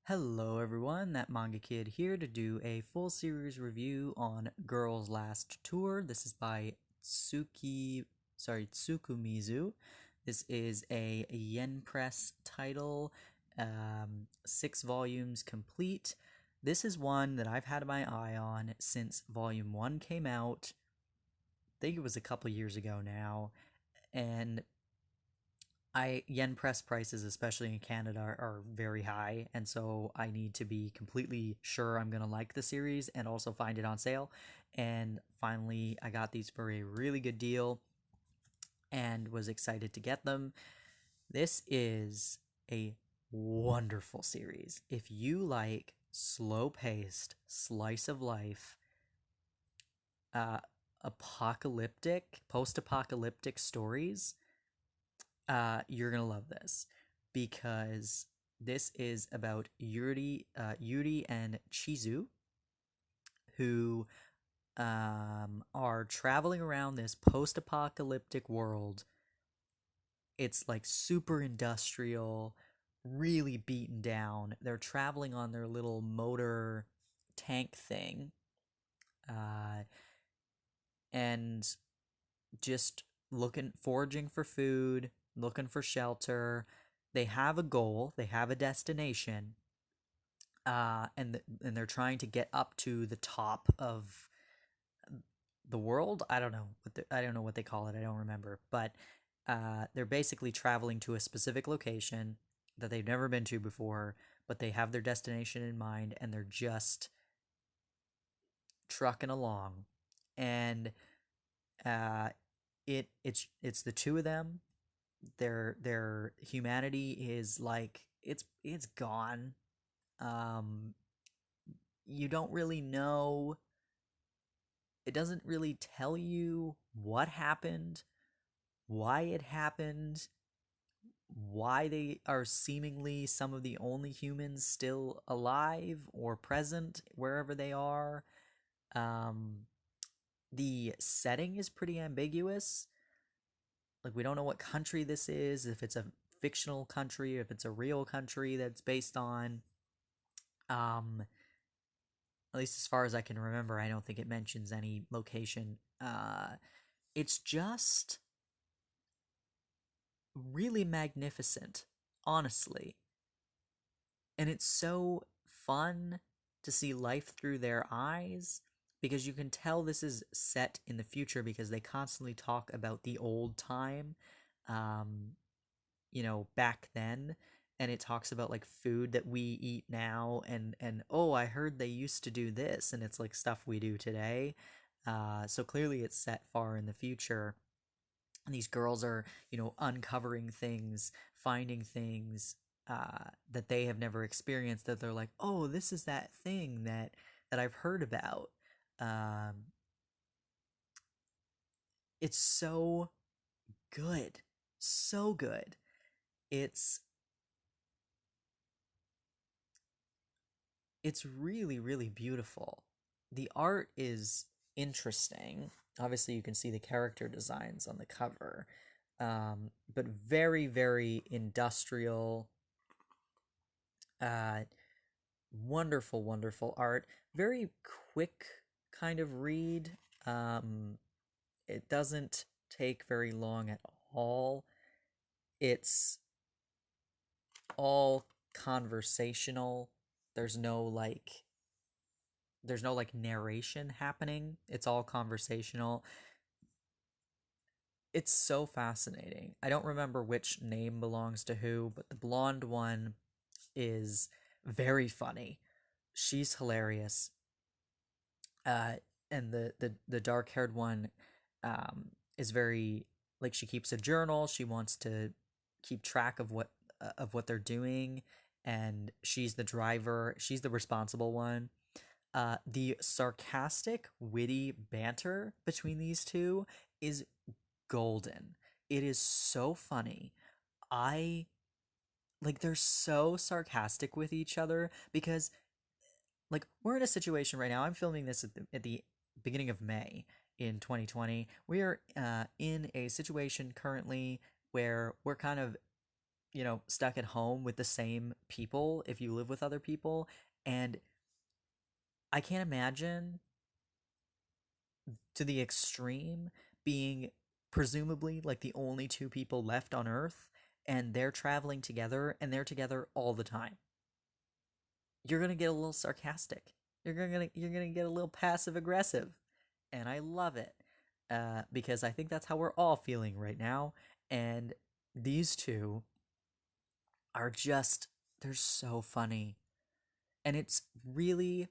Hello everyone, that Manga Kid here to do a full series review on Girls Last Tour. This is by Tsukumizu. This is a YenPress title, 6 volumes complete. This is one that I've had my eye on since volume 1 came out. I think it was a couple years ago now, and yen press prices, especially in Canada, are very high, and so I need to be completely sure I'm gonna like the series and also find it on sale. And finally, I got these for a really good deal and was excited to get them. This is a wonderful series. If you like slow-paced, slice of life, uh, post-apocalyptic stories, you're gonna love this because this is about Yuri and Chizu, who are traveling around this post-apocalyptic world. It's like super industrial, really beaten down. They're traveling on their little motor tank thing, uh, and just foraging for food, looking for shelter. They have a goal, they have a destination, and they're trying to get up to the top of the world. I don't know what they call it. I don't remember, but they're basically traveling to a specific location that they've never been to before, but they have their destination in mind, and they're just trucking along. And uh, it's the two of them. Their humanity is like it's gone. Um, you don't really know. It doesn't really tell you what happened, why it happened, why they are seemingly some of the only humans still alive or present wherever they are. Um, the setting is pretty ambiguous. Like, we don't know what country this is, if it's a fictional country, if it's a real country that's based on. Um, at least as far as I can remember, I don't think it mentions any location. It's just really magnificent, honestly. And it's so fun to see life through their eyes because you can tell this is set in the future because they constantly talk about the old time, um, back then. And it talks about like food that we eat now, and oh, I heard they used to do this, and it's like stuff we do today. So clearly it's set far in the future, and these girls are, uncovering things, finding things that they have never experienced, that they're like, oh, this is that thing that I've heard about. Um, it's so good, so good. It's it's really, really beautiful. The art is interesting. Obviously, you can see the character designs on the cover, but very, very industrial. Uh, Wonderful, wonderful art. Very quick kind of read. It doesn't take very long at all. It's all conversational. There's no like there's no like narration happening. It's all conversational. It's so fascinating. I don't remember which name belongs to who, but the blonde one is very funny. She's hilarious. uh and the dark haired one is very, like, she keeps a journal. She wants to keep track of what they're doing, and she's the driver, she's the responsible one. The sarcastic, witty banter between these two is golden. It is so funny. I like, they're so sarcastic with each other because, like, we're in a situation right now. I'm filming this at the beginning of May in 2020. We are in a situation currently where we're kind of stuck at home with the same people if you live with other people. And I can't imagine to the extreme being presumably like the only two people left on Earth, and they're traveling together and they're together all the time. You're gonna get a little sarcastic. You're gonna get a little passive aggressive, and I love it because I think that's how we're all feeling right now. And these two are just they're so funny, and it's really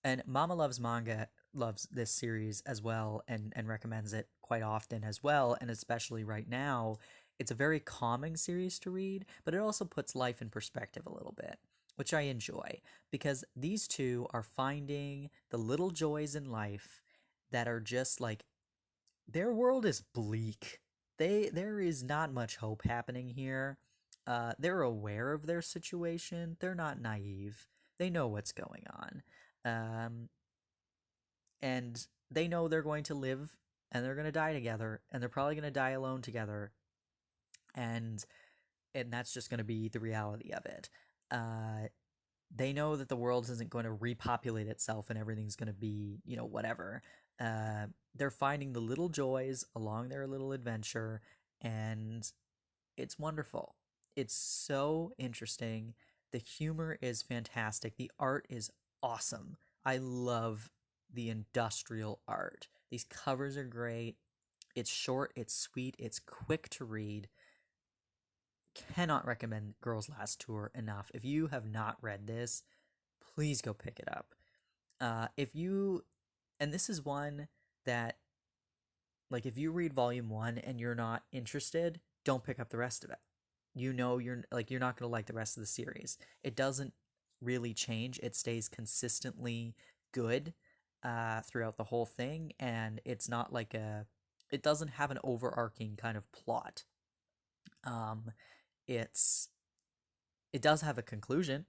and Mama Loves Manga loves this series as well, and recommends it quite often as well, and especially right now. It's a very calming series to read, but it also puts life in perspective a little bit, which I enjoy because these two are finding the little joys in life that are just like their world is bleak. There is not much hope happening here. They're aware of their situation. They're not naive. They know what's going on. Um, and they know they're going to live and they're going to die together, and they're probably going to die alone together, and that's just going to be the reality of it. uh they know that the world isn't going to repopulate itself and everything's going to be, whatever. They're finding the little joys along their little adventure, and it's wonderful. It's so interesting. The humor is fantastic. The art is awesome. I love the industrial art. These covers are great. It's short, it's sweet, it's quick to read. Cannot recommend Girls Last Tour enough. If you have not read this, please go pick it up. If you, and this is one that, like, if you read volume one and you're not interested, don't pick up the rest of it. You're not gonna like the rest of the series. It doesn't really change. It stays consistently good throughout the whole thing, and it's not like it doesn't have an overarching kind of plot. Um, it's it does have a conclusion,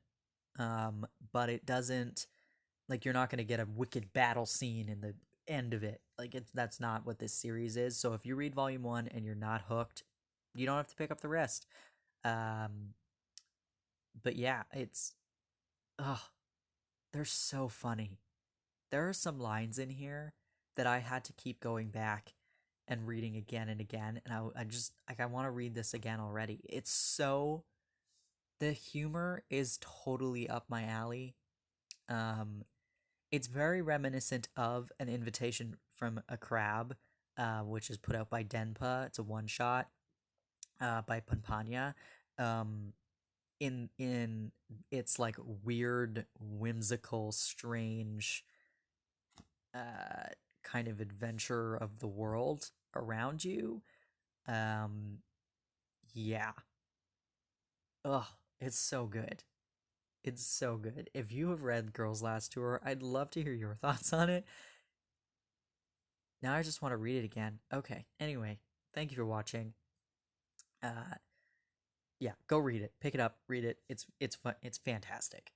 but it doesn't, like, you're not gonna get a wicked battle scene in the end of it. Like, that's not what this series is. So if you read volume one and you're not hooked, you don't have to pick up the rest. Um, but yeah, oh, they're so funny. There are some lines in here that I had to keep going back and reading again and again, and I just like I want to read this again already. The humor is totally up my alley. Um, it's very reminiscent of An Invitation from a Crab, which is put out by Denpa. It's a one shot by Pampanya. Um, in its like weird, whimsical, strange uh kind of adventure of the world around you. Um, yeah. Ugh, it's so good. It's so good. If you have read Girls Last Tour, I'd love to hear your thoughts on it. Now I just want to read it again. Okay. Anyway, thank you for watching. Uh, yeah, go read it. Pick it up, read it. It's fun. It's fantastic.